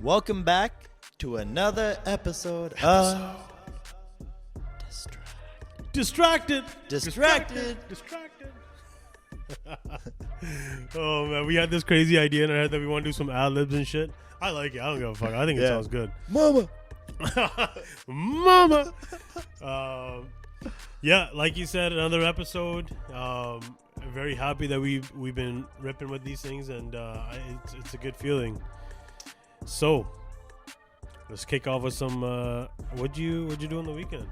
Welcome back to another episode of Distracted. Oh man, we had this crazy idea in our head that we want to do some ad-libs and shit. I like it. I don't give a fuck. I think it sounds good. Mama. Yeah, like you said, another episode. Very happy that we've been ripping with these things, and it's a good feeling. So let's kick off with some. What'd you do on the weekend?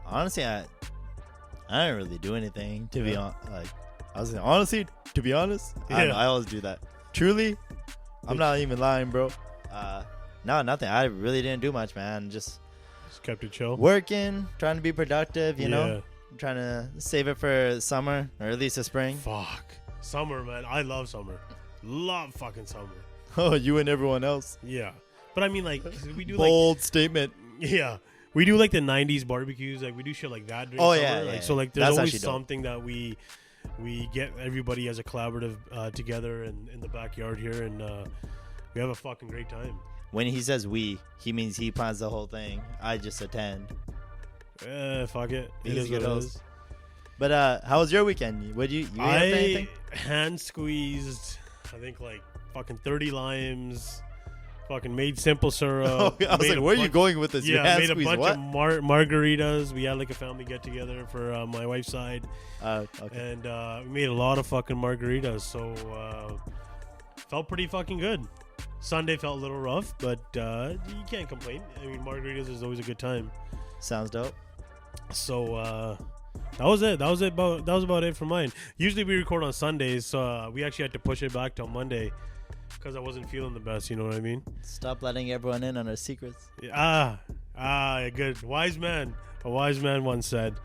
Honestly, I didn't really do anything. To be honest, to be honest, I always do that. Truly, I'm not even lying, bro. No, nothing. I really didn't do much, man. Just kept it chill. Working, trying to be productive, you know? Trying to save it for summer, or at least the spring. Fuck. Summer, man. I love summer. Love fucking summer. Oh, you and everyone else. Yeah. But I mean, like, we do bold statement. Yeah. We do like the 90s barbecues. Like, we do shit like that during summer. So, like, there's always something that we get everybody as a collaborative together in the backyard here, and we have a fucking great time. When he says we, he means he plans the whole thing. I just attend. Fuck it. It is what it is. But how was your weekend? Would you have anything? Hand squeezed, I think, like fucking 30 limes. Fucking made simple syrup. I was like, where are you going with this? Yeah, made a bunch of margaritas. We had like a family get together for my wife's side. Okay. And we made a lot of fucking margaritas. So felt pretty fucking good. Sunday felt a little rough, but you can't complain. I mean, margaritas is always a good time. Sounds dope. So that was it. That was about it for mine. Usually we record on Sundays, so we actually had to push it back till Monday because I wasn't feeling the best. You know what I mean? Stop letting everyone in on our secrets. Good. Wise man. A wise man once said.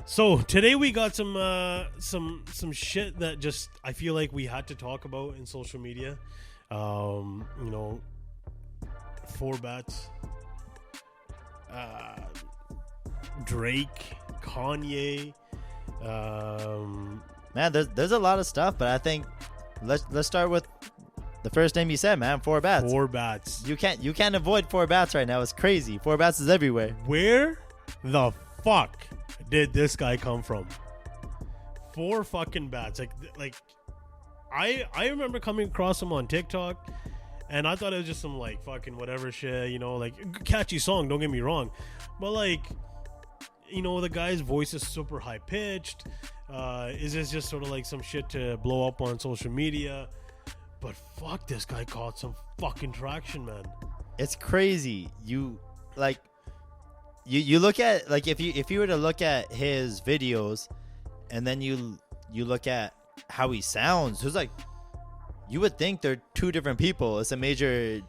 So today we got some shit that just I feel like we had to talk about in social media. You know, 4 bats. Drake, Kanye. Man, there's a lot of stuff, but I think let's start with the first name you said, man. 4 bats. 4 bats. You can't avoid 4 bats right now. It's crazy. 4 bats is everywhere. Where the fuck did this guy come from? 4 fucking bats. Like I remember coming across him on TikTok, and I thought it was just some like fucking whatever shit, you know, like catchy song. Don't get me wrong, but like, you know, the guy's voice is super high pitched. Is this just sort of like some shit to blow up on social media? But fuck, this guy caught some fucking traction, man. It's crazy. You look at, like, if you were to look at his videos, and then you look at how he sounds, it's like you would think they're 2 different people. It's a major,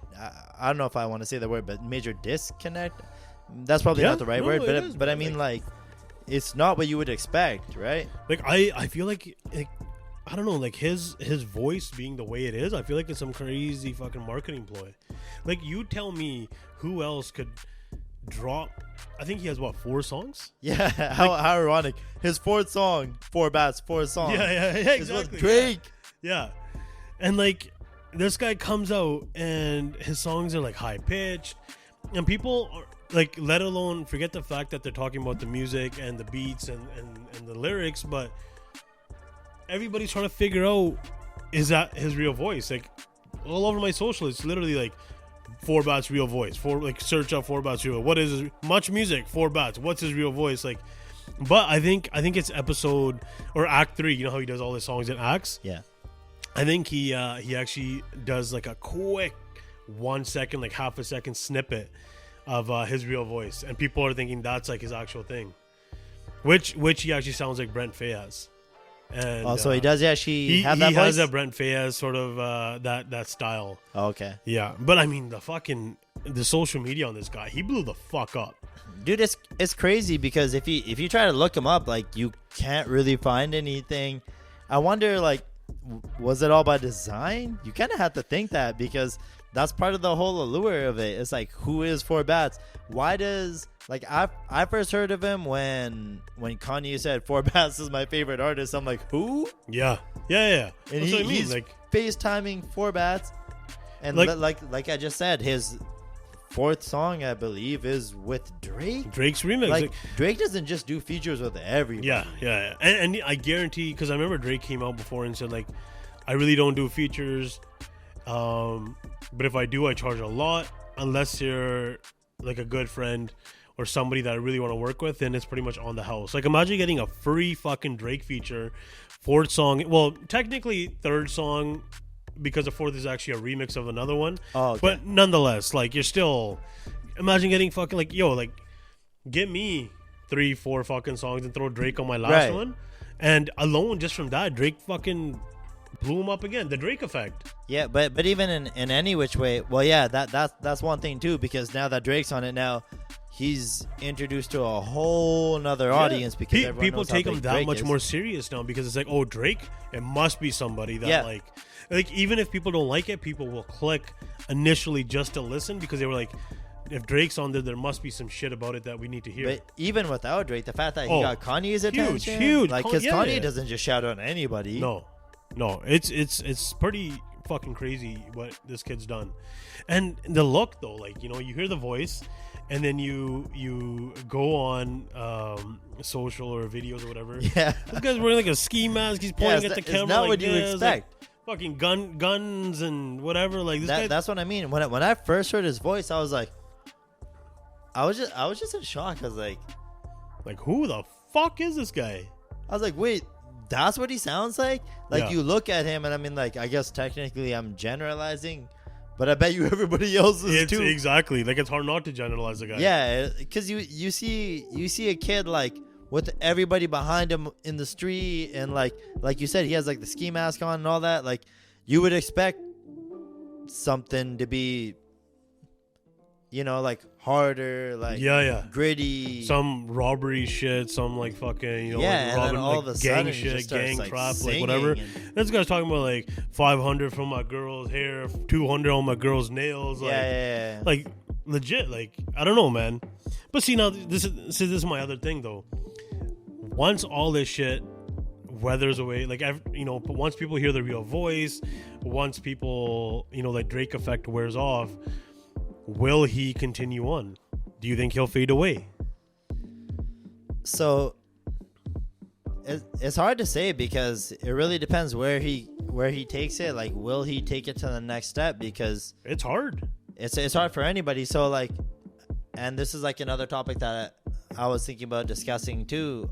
I don't know if I want to say the word, but major disconnect. That's probably not the right word, but I mean, like, it's not what you would expect, right? Like, I feel like I don't know, like his voice being the way it is, I feel like it's some crazy fucking marketing ploy. Like, you tell me who else could drop. I think he has 4 songs. Yeah, how ironic. His 4th song, 4 bats, 4 songs. Yeah, exactly. Drake. Yeah, and like this guy comes out and his songs are like high pitched, and people are like, let alone forget the fact that they're talking about the music and the beats and the lyrics, but everybody's trying to figure out, is that his real voice? Like, all over my social, it's literally like 4 bats real voice. Search up 4 bats real. What is his much music? 4 bats. What's his real voice? Like, but I think it's episode or act 3. You know how he does all his songs in acts? Yeah. I think he actually does like a quick 1 second, like half a second snippet of his real voice, and people are thinking that's like his actual thing, which he actually sounds like Brent Faiyaz. And also, he does actually have that voice? He has a Brent Faiyaz sort of that style. Oh, okay. Yeah, but I mean, the social media on this guy, he blew the fuck up. Dude, it's crazy because if you try to look him up, like, you can't really find anything. I wonder, like, was it all by design? You kind of have to think that, because that's part of the whole allure of it. It's like, who is 4 bats? Why does, like, I first heard of him when Kanye said 4 bats is my favorite artist. I'm like, who? Yeah. And he's like FaceTiming 4 bats. And like I just said, his fourth song, I believe, is with Drake. Drake's remix. Like Drake doesn't just do features with everybody. Yeah. And I guarantee, because I remember Drake came out before and said, like, I really don't do features, but if I do, I charge a lot. Unless you're like a good friend or somebody that I really want to work with, then it's pretty much on the house. Like, imagine getting a free fucking Drake feature, fourth song. Well, technically third song, because the fourth is actually a remix of another one. Oh, okay. But nonetheless, like, you're still, imagine getting fucking, like, yo, like, get me 3-4 fucking songs and throw Drake on my last one. And alone, just from that, Drake fucking blew him up again. The Drake effect. Yeah, but even in any which way, well, yeah, that's one thing too, because now that Drake's on it, now he's introduced to a whole nother audience, because people take him that much more serious now, because it's like, oh, Drake, it must be somebody that like even if people don't like it, people will click initially just to listen, because they were like, if Drake's on there must be some shit about it that we need to hear. But even without Drake, the fact that he got Kanye's attention, huge, like, because Kanye doesn't just shout out anybody. No, it's pretty fucking crazy what this kid's done. And the look, though, like, you know, you hear the voice, and then you go on social or videos or whatever. Yeah, this guy's wearing like a ski mask. He's pointing at the camera. It's not like what you expect. Like, fucking guns and whatever. Like this guy. That's what I mean. When I first heard his voice, I was like, I was just in shock. I was like, who the fuck is this guy? I was like, wait, that's what he sounds like? Like, you look at him, and I mean, like, I guess technically I'm generalizing, but I bet you everybody else is too. Exactly. Like, it's hard not to generalize the guy. Yeah, because you see a kid, like, with everybody behind him in the street, and like you said, he has like the ski mask on and all that. Like, you would expect something to be, you know, like harder, like gritty, some robbery shit, some like fucking, you know, like robbing, and all like of a gang sudden shit, gang like crap, like whatever. This guy's talking about like 500 from my girl's hair, 200 on my girl's nails, like like legit. Like, I don't know, man. But see, now this is my other thing though. Once all this shit weathers away, like, you know, but once people hear the real voice, once people, you know, like Drake effect wears off, will he continue on? Do you think he'll fade away? So it's hard to say, because it really depends where he takes it. Like, will he take it to the next step? Because it's hard. It's hard for anybody. So, like, and this is like another topic that I was thinking about discussing too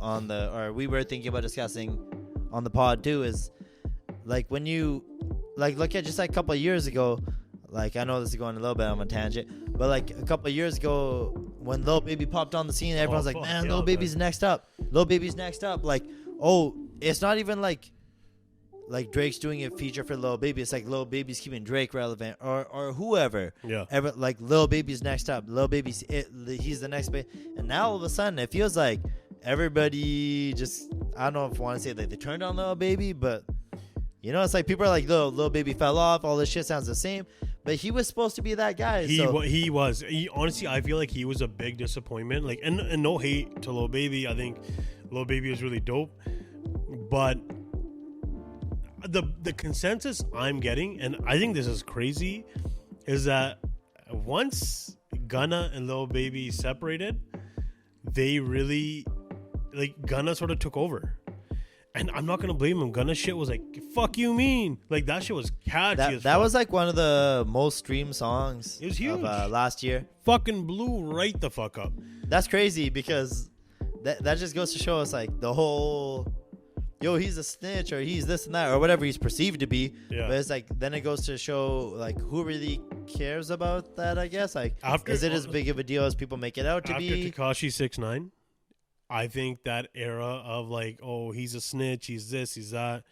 we were thinking about discussing on the pod too, is like, when you like look at just like a couple of years ago, like, I know this is going a little bit on a tangent, but like a couple of years ago when Lil Baby popped on the scene, everyone's like, man, Lil Baby's next up. Lil Baby's next up. Like, oh, it's not even like Drake's doing a feature for Lil Baby. It's like Lil Baby's keeping Drake relevant, or whoever. Yeah. Ever, like, Lil Baby's next up. Lil Baby's he's the next big. And now all of a sudden it feels like everybody just, I don't know if I want to say like they turned on Lil Baby, but you know, it's like people are like, Lil Baby fell off. All this shit sounds the same. But he was supposed to be that guy. He was. Honestly, I feel like he was a big disappointment. Like, and no hate to Lil Baby. I think Lil Baby is really dope. But the consensus I'm getting, and I think this is crazy, is that once Gunna and Lil Baby separated, they really, like, Gunna sort of took over. And I'm not gonna blame him. Gunna shit was like, "Fuck you mean?" Like, that shit was catchy. That was like one of the most streamed songs. It was huge. Of, last year. Fucking blew right the fuck up. That's crazy, because that just goes to show us, like, the whole, yo, he's a snitch, or he's this and that, or whatever he's perceived to be. Yeah. But it's like, then it goes to show, like, who really cares about that, I guess. Like, is it as big of a deal as people make it out to be? After Tekashi 6ix9ine, I think that era of like, oh, he's a snitch, he's this, he's that,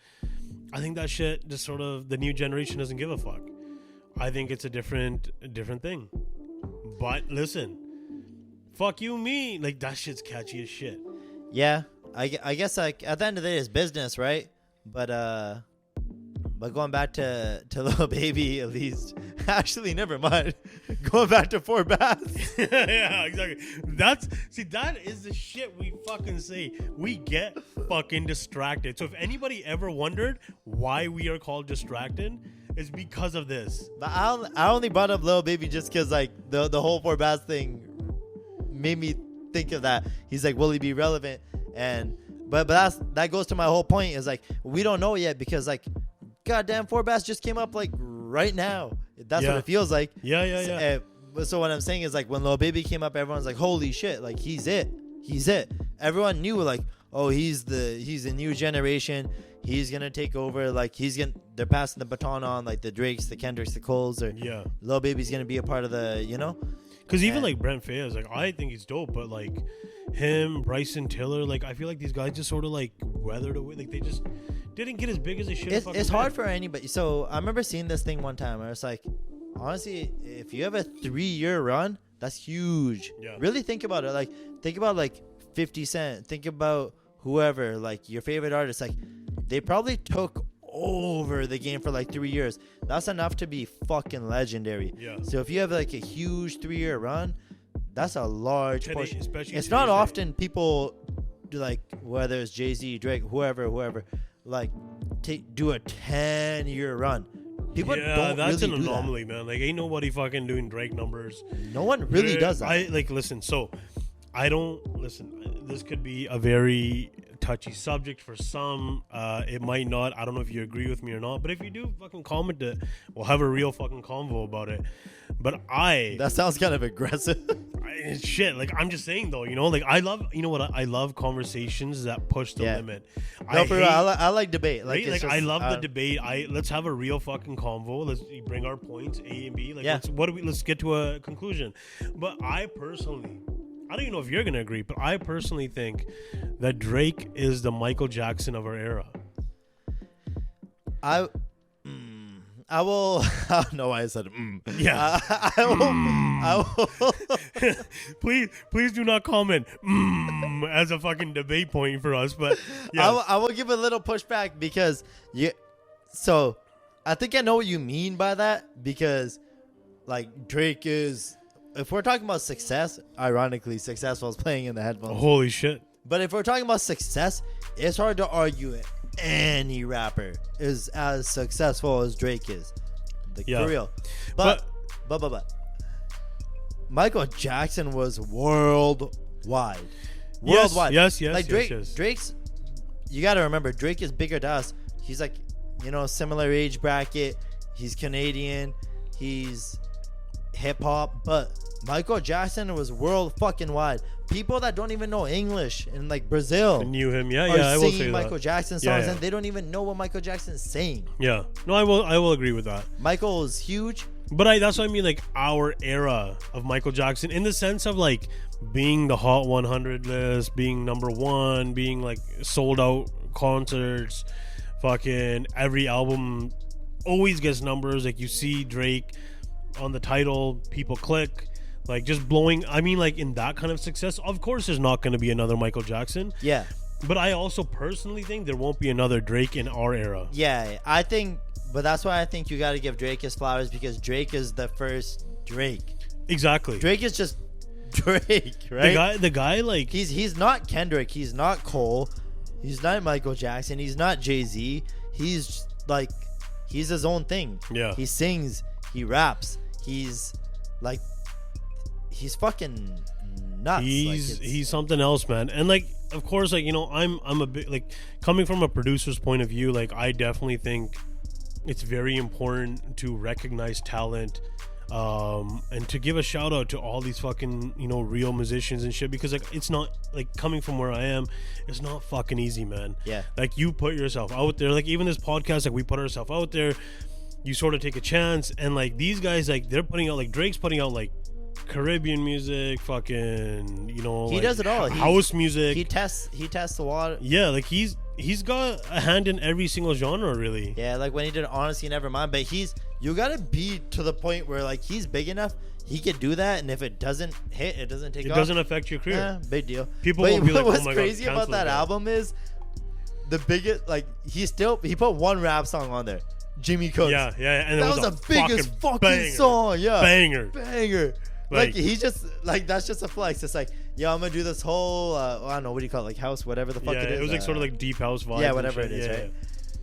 I think that shit just sort of, the new generation doesn't give a fuck. I think it's a different thing. But listen, fuck you mean, like, that shit's catchy as shit. Yeah, I guess, like, at the end of the day, it's business, right? But going back to Lil Baby, at least, actually, never mind. Going back to Four Baths. Yeah, exactly. That is the shit we fucking say. We get fucking distracted. So if anybody ever wondered why we are called Distracted, It's because of this. But I only brought up Lil Baby just because like the whole Four Bass thing made me think of that. He's like, will he be relevant? And but that goes to my whole point is like we don't know yet because like goddamn Four Bass just came up like right now. That's what it feels like. Yeah. So what I'm saying is like when Lil Baby came up, everyone's like, holy shit, like he's it. Everyone knew like, oh, he's the new generation. He's gonna take over. Like they're passing the baton on like the Drakes, the Kendricks, the Coles, or Lil Baby's gonna be a part of the, you know. Because even like Brent Faiyaz, like I think he's dope, but like him, Bryson Tiller, like I feel like these guys just sort of like weathered away. Like they just didn't get as big as they should. It's hard for anybody. So I remember seeing this thing one time where it's like, honestly, if you have a 3-year run, that's huge. Yeah. Really think about it. Like think about like 50 Cent. Think about whoever, like your favorite artist. Like they probably took over the game for like 3 years. That's enough to be fucking legendary. Yeah. So if you have like a huge 3-year run, that's a large portion. It's not often people do like, whether it's Jay-Z, Drake, whoever, like do a 10-year run. People don't that's really an do anomaly, that. man. Like ain't nobody fucking doing Drake numbers. No one really does that. Listen. So I don't listen. This could be a very touchy subject for some. It might not. I don't know if you agree with me or not. But if you do, fucking comment it. We'll have a real fucking convo about it. But that sounds kind of aggressive. Shit. Like I'm just saying though. You know, like I love. You know what? I love conversations that push the limit. No, for real, I like debate. Like, right? I love the debate. Let's have a real fucking convo. Let's bring our points A and B. Like let's get to a conclusion. But I personally, I don't even know if you're gonna agree, but I personally think that Drake is the Michael Jackson of our era. I will. I don't know why I said Yeah. I will. please do not comment as a fucking debate point for us. But yes. I will give a little pushback because So I think I know what you mean by that because like Drake is. If we're talking about success, ironically, successful is playing in the headphones. Holy shit. But if we're talking about success, it's hard to argue any rapper is as successful as Drake is. Like, for real. But Michael Jackson was worldwide. Worldwide. Yes. Like Drake's, you got to remember, Drake is bigger to us. He's like, similar age bracket. He's Canadian. He's hip hop, but Michael Jackson was world fucking wide. People that don't even know English in like Brazil knew him. Are I will say singing Michael that. Jackson songs and they don't even know what Michael Jackson's saying. Yeah, no, I will agree with that. Michael is huge, but that's what I mean. Like our era of Michael Jackson, in the sense of like being the Hot 100 list, being number one, being like sold out concerts, fucking every album always gets numbers. Like you see Drake on the title, people click, like just blowing. I mean, like in that kind of success, of course there's not going to be another Michael Jackson. Yeah, but I also personally think there won't be another Drake in our era. Yeah, I think, but that's why I think you got to give Drake his flowers because Drake is the first Drake. Exactly. Drake is just Drake, right? The guy, like he's not Kendrick, he's not Cole, he's not Michael Jackson, he's not Jay-Z. He's like, he's his own thing. Yeah. He sings, he raps. He's fucking nuts. He's something else, man. And like, of course, like, I'm a bit like, coming from a producer's point of view, like I definitely think it's very important to recognize talent, and to give a shout out to all these fucking real musicians and shit, because like it's not like, coming from where I am, it's not fucking easy, man. Yeah. Like you put yourself out there, like even this podcast, like we put ourselves out there. You sort of take a chance, and like these guys, like they're putting out, like Drake's putting out like Caribbean music, fucking, he like, does it all. House music. He tests a lot. Yeah, like he's got a hand in every single genre, really. Yeah, like when he did Honestly Nevermind, but you gotta be to the point where like he's big enough, he could do that, and if it doesn't hit, it doesn't take off. It doesn't affect your career. Big deal. People will be like, what's oh my crazy God, about that album is the biggest. Like he put one rap song on there. Jimmy Cooks. Yeah, and that was the biggest fucking song. Yeah, banger. Like he's just like, that's just a flex. It's like, yo, I'm gonna do this whole I don't know, what do you call it, like house, whatever the fuck it is. It was like sort of like deep house vibe. Yeah, whatever it is, right?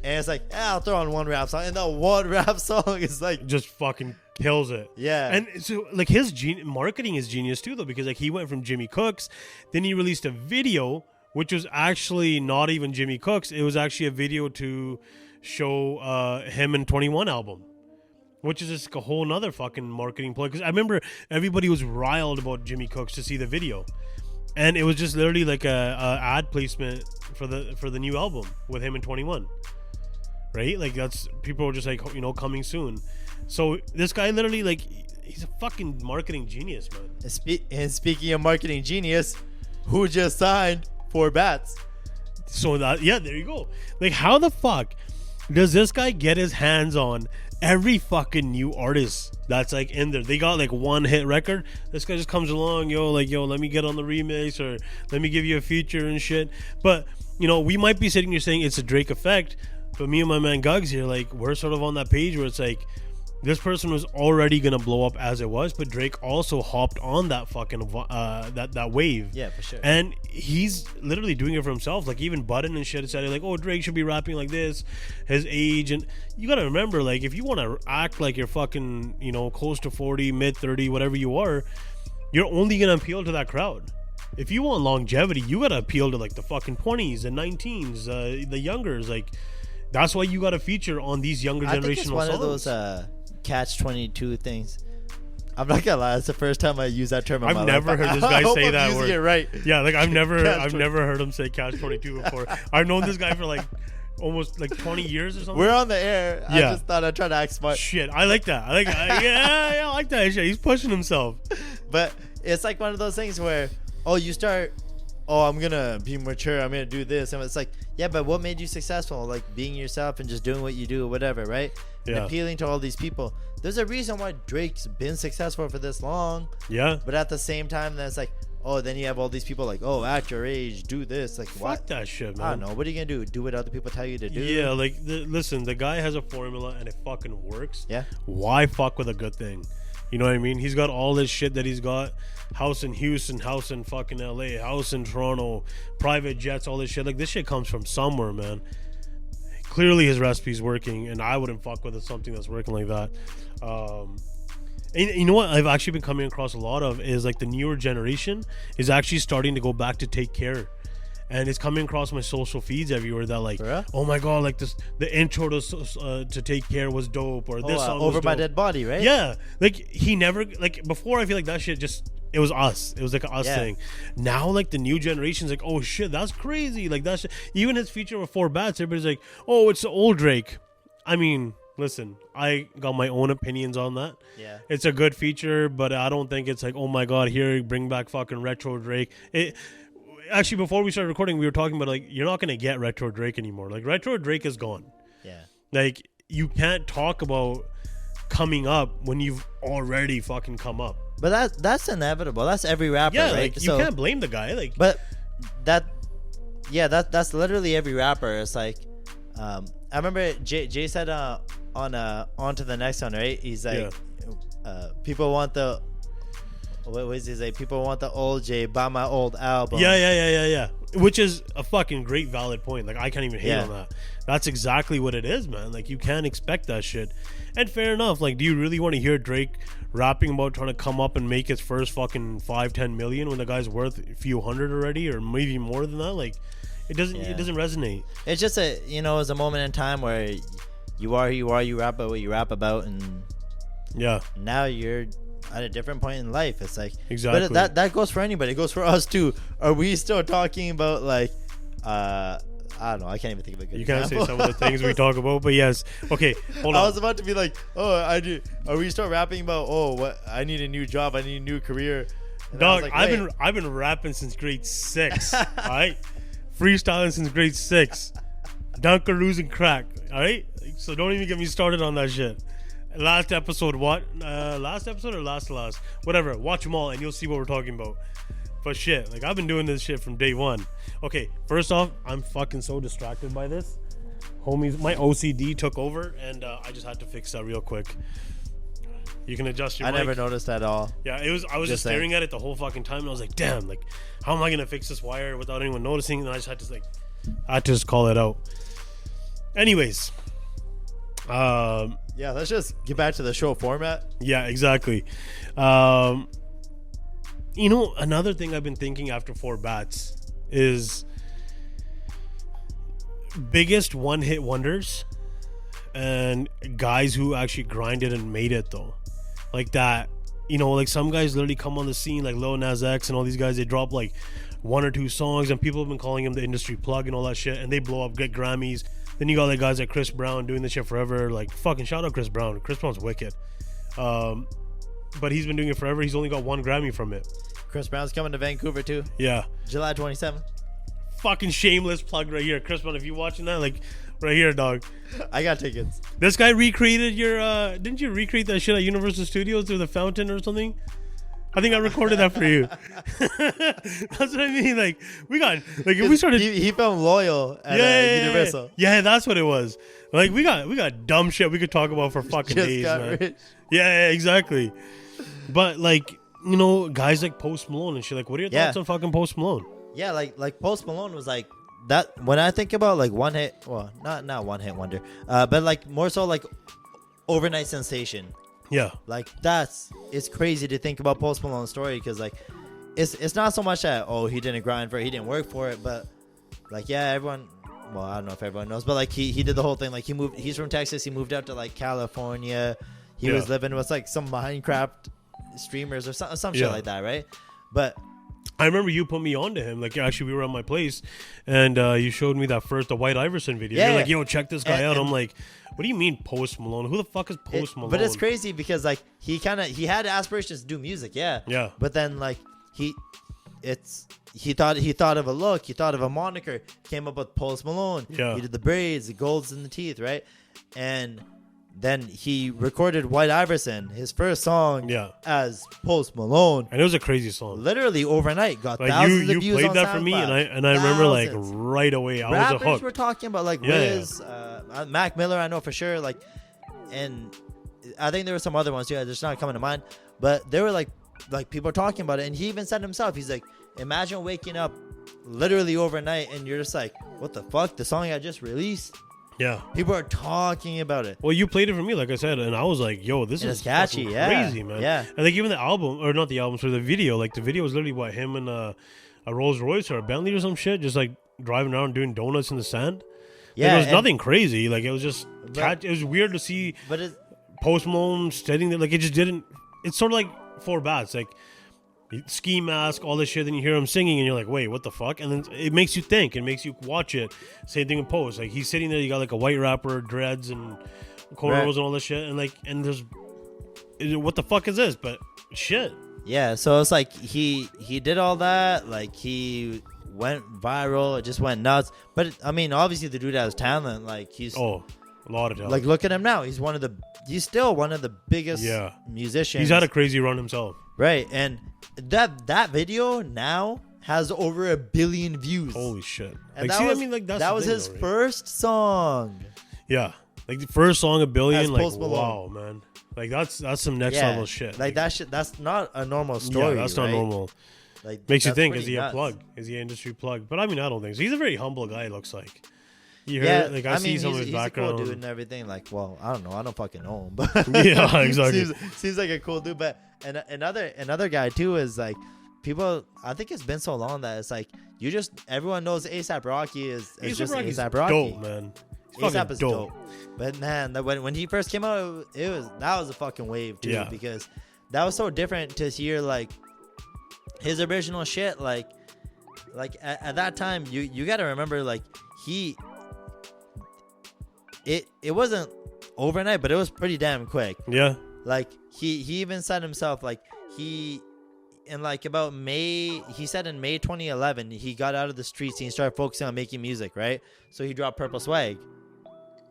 And it's like, I'll throw on one rap song, and the one rap song is like just fucking kills it. Yeah. And so like his marketing is genius too, though, because like he went from Jimmy Cooks, then he released a video which was actually not even Jimmy Cooks. It was actually a video to show him and 21 album, which is just a whole nother fucking marketing play. Because I remember everybody was riled about Jimmy Cooks to see the video, and it was just literally like a ad placement for the new album with him and 21. Right? Like that's, people were just like, you know, coming soon. So this guy literally, like, he's a fucking marketing genius, man. And speaking of marketing genius, who just signed 4 Bats? So that, yeah, there you go. Like, how the fuck does this guy get his hands on every fucking new artist that's like in there? They got like one hit record. This guy just comes along, let me get on the remix, or let me give you a feature and shit. But, you know, we might be sitting here saying it's a Drake effect, but me and my man Gugs here, like, we're sort of on that page where it's like, this person was already gonna blow up as it was, but Drake also hopped on that fucking that wave. Yeah, for sure. And he's literally doing it for himself. Like, even Budden and shit said, like, oh, Drake should be rapping like this, his age. And you gotta remember, like, if you want to act like you're fucking, you know, close to 40, mid 30, whatever you are, you're only gonna appeal to that crowd. If you want longevity, you gotta appeal to like the fucking 20s and 19s, the youngers. Like, that's why you gotta feature on these younger generational songs. I think it's one of those catch-22 things. I'm not gonna lie, it's the first time I use that term in my life. I've never heard this guy say that word. It right. Yeah, like I've never heard him say catch-22 before. I've known this guy for like almost like 20 years or something. We're on the air. Yeah. I just thought I'd try to act smart. Shit, I like that. I like that shit. He's pushing himself. But it's like one of those things where, you start, I'm gonna be mature, I'm gonna do this, and it's like, yeah, but what made you successful? Like being yourself and just doing what you do or whatever, right? And appealing to all these people. There's a reason why Drake's been successful for this long. Yeah. But at the same time, then it's like, then you have all these people like, at your age, do this. Like, what? Fuck that shit, man. I don't know. What are you gonna do? Do what other people tell you to do? Yeah, like, listen, the guy has a formula and it fucking works. Yeah. Why fuck with a good thing? You know what I mean? He's got all this shit that he's got. House in Houston, house in fucking LA, house in Toronto, private jets, all this shit. Like, this shit comes from somewhere, man. Clearly his recipe's working, and I wouldn't fuck with something that's working like that. And you know what I've actually been coming across a lot of is like the newer generation is actually starting to go back to Take Care. And it's coming across my social feeds everywhere that like, oh my god, like this, the intro to Take Care was dope, or this song Over was My dope. Dead Body, right? Yeah, like he never, like before, I feel like that shit just, it was us. It was like an us thing. Now, like the new generation's like, oh shit, that's crazy. Like that shit. Even his feature with 4 Bats, everybody's like, oh, it's the old Drake. I mean, listen, I got my own opinions on that. Yeah, it's a good feature, but I don't think it's like, oh my god, here, bring back fucking retro Drake. Actually, before we started recording, we were talking about like, you're not gonna get retro Drake anymore. Like, retro Drake is gone. Yeah, like you can't talk about coming up when you've already fucking come up. But that's inevitable. That's every rapper, right? Like, you can't blame the guy. Like, but that's literally every rapper. It's like, I remember Jay said on to the next one, right? He's like, people want the. What was he say? People want the old Jay, buy my old album. Yeah. Which is a fucking great valid point. Like, I can't even hate on that. That's exactly what it is, man. Like, you can't expect that shit. And fair enough. Like, do you really want to hear Drake rapping about trying to come up and make his first fucking 5-10 million when the guy's worth a few hundred already, or maybe more than that? Like, it doesn't resonate. It's just it's a moment in time where you are who you are, you rap about what you rap about, and now you're at a different point in life. It's like, exactly, but that goes for anybody. It goes for us too. Are we still talking about like I don't know, I can't even think of a good example. Can't say some of the things we talk about, but yes. Okay, hold on. I was about to be like, are we still rapping about what I need a new job, I need a new career? And dog, like, I've been rapping since grade 6. All right, freestyling since grade 6, Dunkaroos and crack. All right, so don't even get me started on that shit. Last episode, last episode or last? Whatever. Watch them all and you'll see what we're talking about. But shit, like, I've been doing this shit from day one. Okay, first off, I'm fucking so distracted by this. Homies, my OCD took over and I just had to fix that real quick. You can adjust your mic. I never noticed at all. Yeah, I was just staring at it the whole fucking time and I was like, damn, like, how am I gonna fix this wire without anyone noticing? And I just had to just call it out. Anyways, Yeah, let's just get back to the show format. yeah, exactly. Another thing I've been thinking after 4 bats is biggest one-hit wonders and guys who actually grinded and made it though, like that. Like some guys literally come on the scene, like Lil Nas X and all these guys. They drop like 1 or 2 songs, and people have been calling him the industry plug and all that shit, and they blow up, get Grammys. Then you got like guys like Chris Brown doing this shit forever. Like fucking shout out Chris Brown. Chris Brown's wicked. But he's been doing it forever. He's only got 1 Grammy from it. Chris Brown's coming to Vancouver too. Yeah. July 27th. Fucking shameless plug right here. Chris Brown, if you're watching that, like right here, dog. I got tickets. This guy recreated your didn't you recreate that shit at Universal Studios through the fountain or something? I think I recorded that for you. That's what I mean. Like we got like if we started he filmed Loyal at Universal. Yeah, that's what it was. Like we got dumb shit we could talk about for fucking Just days, got man. rich. Yeah, exactly. But like, guys like Post Malone and shit, like what are your thoughts on fucking Post Malone? Yeah, like Post Malone was like that. When I think about like one hit, well, not one hit wonder, but like more so like overnight sensation. Yeah, like it's crazy to think about Post Malone's story, because like it's not so much that he didn't grind for it, he didn't work for it, but like everyone, well, I don't know if everyone knows, but like he did the whole thing. Like he's from Texas, he moved out to like California. He was living with like some Minecraft streamers or some shit like that, right? But I remember you put me on to him. Like, actually, we were at my place, and you showed me the White Iverson video. Yeah, You're like, yo, check this guy out. I'm like, what do you mean Post Malone? Who the fuck is Post Malone? But it's crazy because like he had aspirations to do music, yeah. But then like he thought of a look, he thought of a moniker, came up with Post Malone. Yeah. He did the braids, the golds in the teeth, right? And then he recorded White Iverson, his first song, as Post Malone. And it was a crazy song. Literally overnight, got like thousands you of views played on that SoundCloud. for me, and I remember like right away I was a hook. We're talking about like Wiz, Mac Miller, I know for sure. Like, and I think there were some other ones too. They're just not coming to mind. But they were like people are talking about it, and he even said himself, he's like, imagine waking up literally overnight and you're just like, what the fuck? The song I just released. Yeah, people are talking about it. Well, you played it for me, like I said, and I was like, "Yo, this is catchy, crazy, man." Yeah, and like even the album, or not the album, so the video. Like the video was literally what, him and a Rolls Royce or a Bentley or some shit, just like driving around doing donuts in the sand. Yeah, like, it was nothing crazy. Like it was just, it was weird to see. But Post Malone standing there, like it just didn't. It's sort of like 4 bats, like ski mask, all this shit. Then you hear him singing, and you're like, "Wait, what the fuck?" And then it makes you think, it makes you watch it. Same thing with Post. Like he's sitting there, you got like a white rapper, dreads, and cornrows and all this shit, and there's what the fuck is this? But shit. Yeah, so it's like he did all that, like he went viral, it just went nuts. But I mean, obviously the dude has talent. Like he's a lot of talent. Like look at him now. He's still one of the biggest musicians. He's had a crazy run himself. Right, and that video now has over 1 billion views. Holy shit! And like, that was his first song. Yeah, like the first song 1 billion. Like wow, man. Like that's some next level shit. Like that shit. That's not a normal story. Yeah, that's not normal. Like makes you think: is he a plug? Is he an industry plug? But I mean, I don't think so. He's a very humble guy. It looks like. You heard, like I see some of his background. He's a cool dude and everything. Like, well, I don't know. I don't fucking know him, but yeah, exactly. seems like a cool dude. But another guy too is like people. I think it's been so long that it's like everyone knows ASAP Rocky is just ASAP Rocky. Dope, man. ASAP is dope. But man, when he first came out, that was a fucking wave too, because that was so different to hear like his original shit. Like at that time, you got to remember like it wasn't overnight, but it was pretty damn quick. Yeah. Like he even said himself, like in like about May 2011, he got out of the streets and he started focusing on making music, right? So he dropped Purple Swag,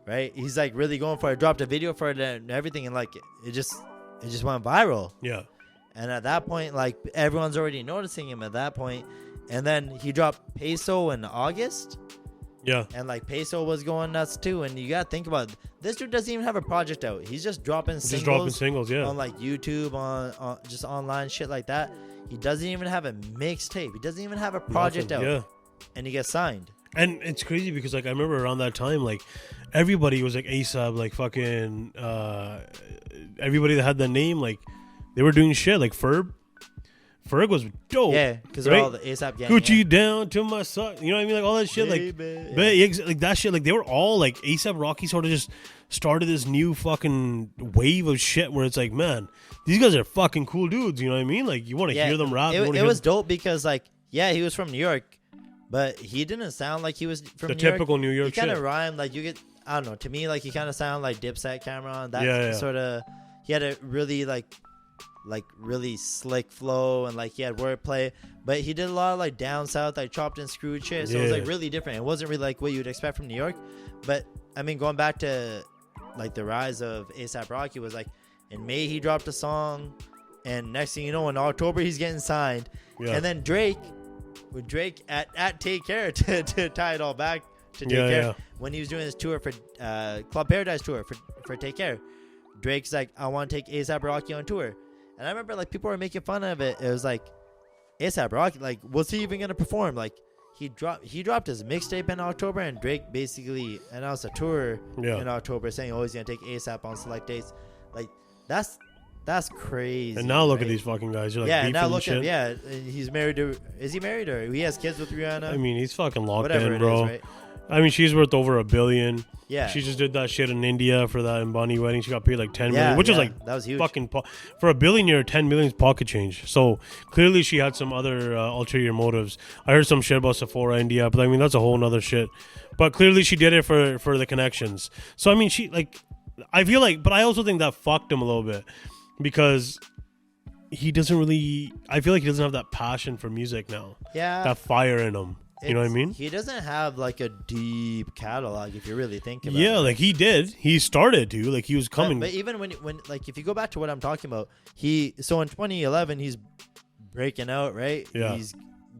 right? He's like really going for it, dropped a video for it and everything, and like it just went viral. Yeah. And at that point, like everyone's already noticing him at that point. And then he dropped Peso in August. Yeah. And like Peso was going nuts too. And you gotta think about it. This dude doesn't even have a project out. He's just dropping singles. Yeah. On like YouTube, on just online shit like that. He doesn't even have a mixtape. He doesn't even have a project out. Yeah. And he gets signed. And it's crazy because like I remember around that time, like everybody was like ASAP, like fucking everybody that had that name, like they were doing shit. Like Ferg was dope. Yeah, because right? all the ASAP gang. Gucci yeah. down to my sock. You know what I mean? Like all that shit. Like that shit. Like they were all like ASAP Rocky sort of just started this new fucking wave of shit where it's like, man, these guys are fucking cool dudes. You know what I mean? Like you want to hear them rap. It was dope because like, yeah, he was from New York, but he didn't sound like he was from the New York. typical New York He kind shit. of rhymed like you get. I don't know. To me, like he kind of sounded like Dipset, Cameron. That Yeah. sort of. He had a really like really slick flow and like he had wordplay, but he did a lot of like down south, like chopped and screwed shit. So it was like really different. It wasn't really like what you'd expect from New York. But I mean, going back to like the rise of ASAP Rocky was like in May he dropped a song, and next thing you know, in October he's getting signed, and then Drake at Take Care to tie it all back to Take Care when he was doing his tour for Club Paradise tour for Take Care. Drake's like, I want to take ASAP Rocky on tour. And I remember like people were making fun of it. It was like ASAP Rocky, like, was he even gonna perform? Like he dropped his mixtape in October, and Drake basically announced a tour in October saying, oh, he's gonna take ASAP on select dates. Like that's crazy. And now look at these fucking guys. You're like, now look at him. Yeah, he's married to. Is he married or he has kids with Rihanna? I mean, he's fucking locked Whatever in, bro. It is, right? I mean, she's worth over $1 billion. Yeah, she just did that shit in India for that Ambani wedding. She got paid like $10 million, which is like that was huge. Fucking for $1 billion, $10 million is pocket change. So clearly, she had some other ulterior motives. I heard some shit about Sephora India, but I mean that's a whole nother shit. But clearly, she did it for the connections. So I mean, she like, I feel like, but I also think that fucked him a little bit because he doesn't really. I feel like he doesn't have that passion for music now. Yeah, that fire in him. You know what I mean? He doesn't have like a deep catalog if you really think about it. Yeah, like he did. He started to. Like he was coming. But even when like if you go back to what I'm talking about, so in 2011 he's breaking out, right? Yeah. He's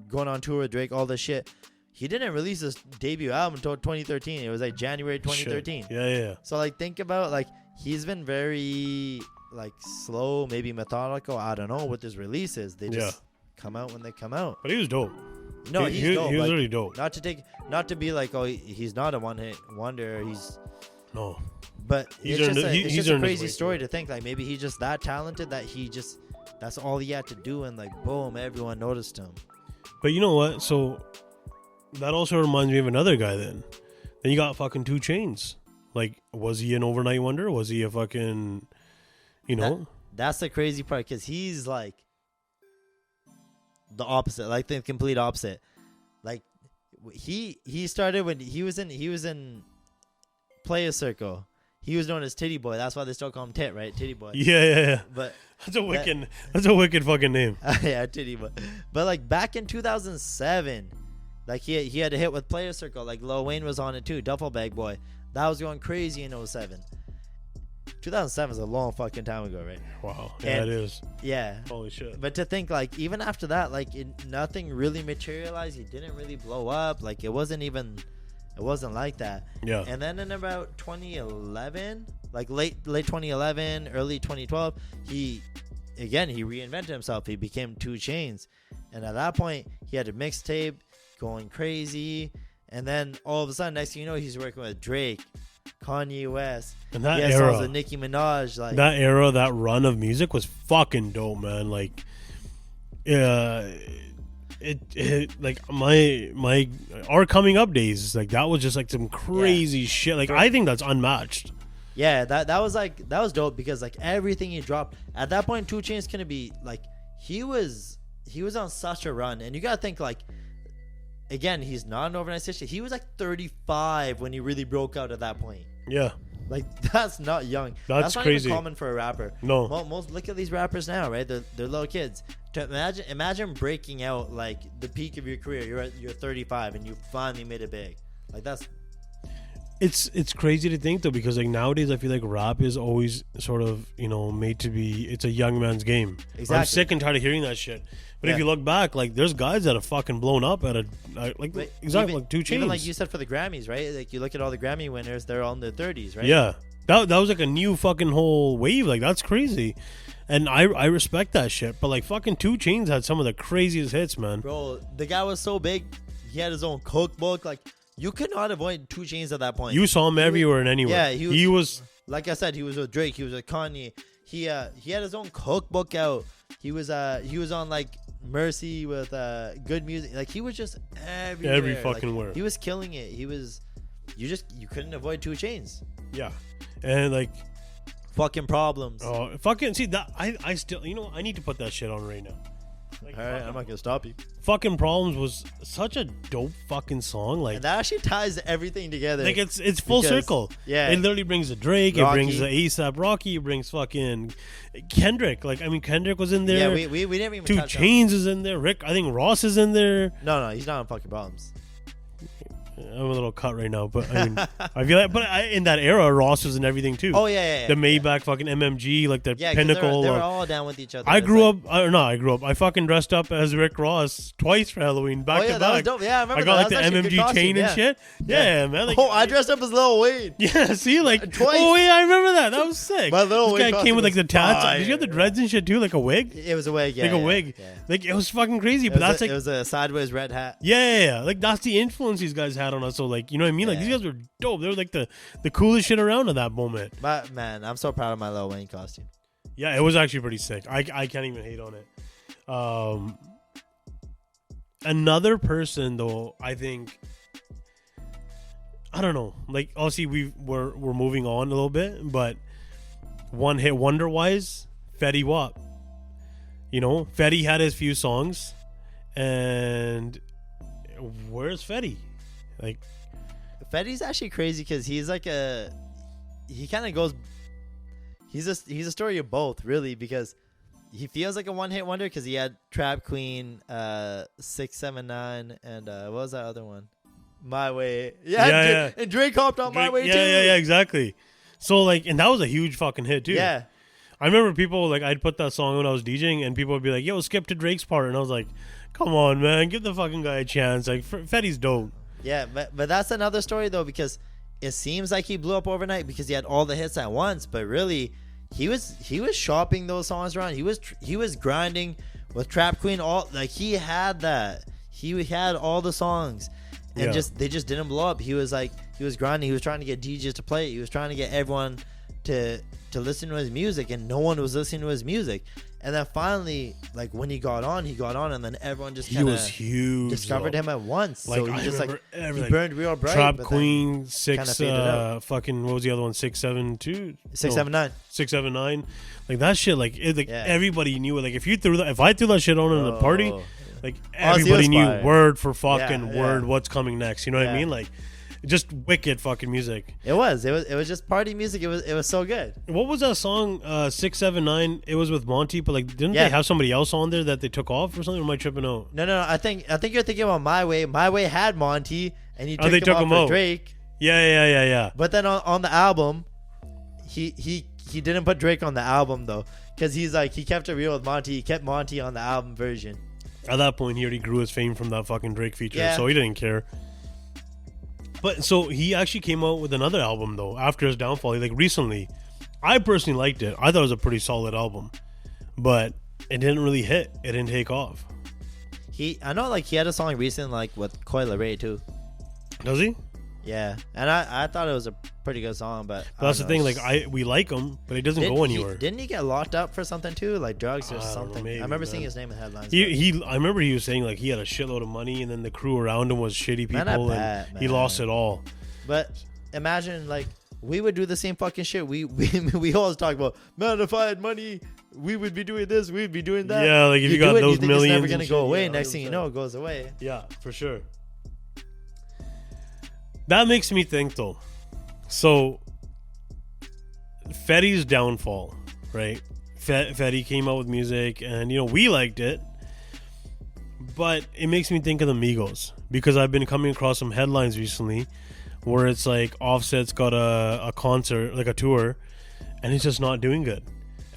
going on tour with Drake, all this shit. He didn't release his debut album until 2013. It was like January 2013. Shit. Yeah. So like think about like he's been very like slow, maybe methodical. I don't know with his releases. They just come out when they come out. But he was dope. No, he's dope. He was like, really dope. Not to be like, oh, he's not a one-hit wonder. No. But it's just a crazy story too. to think like maybe he's just that talented that that's all he had to do, and like boom, everyone noticed him. But you know what? So that also reminds me of another guy. Then you got fucking 2 Chainz. Like, was he an overnight wonder? Was he a fucking, you know? That's the crazy part because he's like the opposite, like the complete opposite. Like he started when he was in Player Circle. He was known as Titty Boy. That's why they still call him Tit, right? Titty Boy. Yeah. But that's a wicked fucking name. Yeah, Titty Boy. But like back in 2007, like he had a hit with Player Circle. Like Lil Wayne was on it too. Duffel Bag Boy. That was going crazy in 07. 2007 is a long fucking time ago, right? Wow. Yeah, it is. Yeah. Holy shit. But to think, like, even after that, like, nothing really materialized. He didn't really blow up. Like, it wasn't like that. Yeah. And then in about 2011, like late 2011, early 2012, he reinvented himself. He became 2 Chainz. And at that point, he had a mixtape going crazy. And then all of a sudden, next thing you know, he's working with Drake, Kanye West, and that era, songs with Nicki Minaj, like that era, that run of music was fucking dope, man. Like, it like our coming up days, like that was just like some crazy shit. Like I think that's unmatched. Yeah, that was dope because like everything he dropped at that point, 2 Chainz couldn't be like he was on such a run, and you gotta think like. Again, he's not an overnight sensation. He was like 35 when he really broke out at that point. Yeah. Like, that's not young. That's not crazy. Even common for a rapper. No. Most look at these rappers now, right? They're little kids. To imagine breaking out like the peak of your career. You're 35 and you finally made it big. Like that's. It's crazy to think though, because like nowadays I feel like rap is always sort of, you know, made to be, it's a young man's game. Exactly. I'm sick and tired of hearing that shit. But if you look back, like there's guys that have fucking blown up at like 2 Chainz. Even like you said for the Grammys, right? Like you look at all the Grammy winners, they're all in their 30s, right? Yeah. That was like a new fucking whole wave. Like that's crazy. And I respect that shit. But like fucking 2 Chainz had some of the craziest hits, man. Bro, the guy was so big, he had his own cookbook. Like You could not avoid 2 Chainz at that point. You saw him everywhere and anywhere. Yeah, he was. Like I said, he was with Drake. He was with Kanye. He had his own cookbook out. He was on like Mercy with Good Music. Like he was just everywhere. Every fucking like, where. He was killing it. You couldn't avoid 2 Chainz. Yeah, and like fucking Problems. Oh, fucking see that I still I need to put that shit on right now. Like, all right, I'm not gonna stop you. Fucking Problems was such a dope fucking song. Like and that actually ties everything together. Like it's full circle. Yeah, it literally brings the Drake. Rocky. It brings the ASAP Rocky. It brings fucking Kendrick. Like I mean, Kendrick was in there. Yeah, we didn't even 2 touch Chainz is in there. I think Ross is in there. No, he's not on fucking Problems. I'm a little cut right now, but I mean, I feel like, in that era, Ross was in everything too. Oh yeah. The Maybach, fucking MMG, like the pinnacle. They were all down with each other. I grew up. I fucking dressed up as Rick Ross twice for Halloween, back to that back. was dope. Yeah, I remember. I got that. like the MMG chain and shit. Yeah, man. Like, I dressed up as Lil Wayne. Yeah, see, like twice. Oh yeah, I remember that. That was sick. My Lil This Wayne guy came with like the tats. fire. Did you have the dreads and shit too, like a wig? It was a wig. Yeah, like a wig. Yeah. Like it was fucking crazy. But that's it was a sideways red hat. Yeah. Like that's the influence these guys had on us. So like, you know what I mean? Like these guys were dope. They were like the coolest shit around at that moment. But man, I'm so proud of my Lil Wayne costume. Yeah, it was actually pretty sick. I can't even hate on it. Another person though, I think, I don't know. Like obviously we're moving on a little bit, but one hit wonder wise, Fetty Wap. Fetty had his few songs, and where's Fetty? Like, Fetty's actually crazy because he's like he kind of goes. He's a story of both, really, because he feels like a one-hit wonder because he had Trap Queen, 679, and what was that other one? My Way. Yeah. And Drake hopped on My Way too. Yeah, exactly. So like, and that was a huge fucking hit too. Yeah. I remember people like I'd put that song when I was DJing, and people would be like, "Yo, skip to Drake's part," and I was like, "Come on, man, give the fucking guy a chance." Like, Fetty's dope. Yeah, but that's another story though, because it seems like he blew up overnight because he had all the hits at once, but really he was shopping those songs around. He was grinding with Trap Queen. He had that. He had all the songs, and they just didn't blow up. He was grinding. He was trying to get DJs to play it. He was trying to get everyone to listen to his music, and no one was listening to his music. And then finally, like when he got on, and then everyone just he was huge. Discovered him at once. Like, so he just he burned real bright. Trap Queen, fucking what was the other one? 672, 679, 679. Like that shit. Like everybody knew it. Like if I threw that shit on in a party, like everybody knew word for fucking word what's coming next. You know what I mean? Like. Just wicked fucking music. It was just party music. It was so good. What was that song? 679. It was with Monty, but like, didn't they have somebody else on there that they took off or something? Or am I tripping out? No. I think you're thinking about My Way. My Way had Monty, and he took him out for Drake. Yeah. But then on the album, he didn't put Drake on the album though, because he's like he kept it real with Monty. He kept Monty on the album version. At that point, he already grew his fame from that fucking Drake feature, so he didn't care. But so he actually came out with another album though after his downfall. Like recently, I personally liked it. I thought it was a pretty solid album, but it didn't really hit. It didn't take off. I know like he had a song recent like with Coi Leray too. Does he? Yeah, and I thought it was a pretty good song, but that's the thing. Like we like him, but he doesn't go anywhere. Didn't he get locked up for something too, like drugs or something? Maybe, I remember seeing his name in headlines. I remember he was saying like he had a shitload of money, and then the crew around him was shitty people, and he lost it all. But imagine like we would do the same fucking shit. We always talk about, man, if I had money, we would be doing this, we'd be doing that. Yeah, like if you got those millions, it's never gonna go away. Next thing you know, it goes away. Yeah, for sure. That makes me think though. So Fetty's downfall, right? Fetty came out with music, and we liked it, but it makes me think of the Migos, because I've been coming across some headlines recently where it's like Offset's got a concert, like a tour, and he's just not doing good,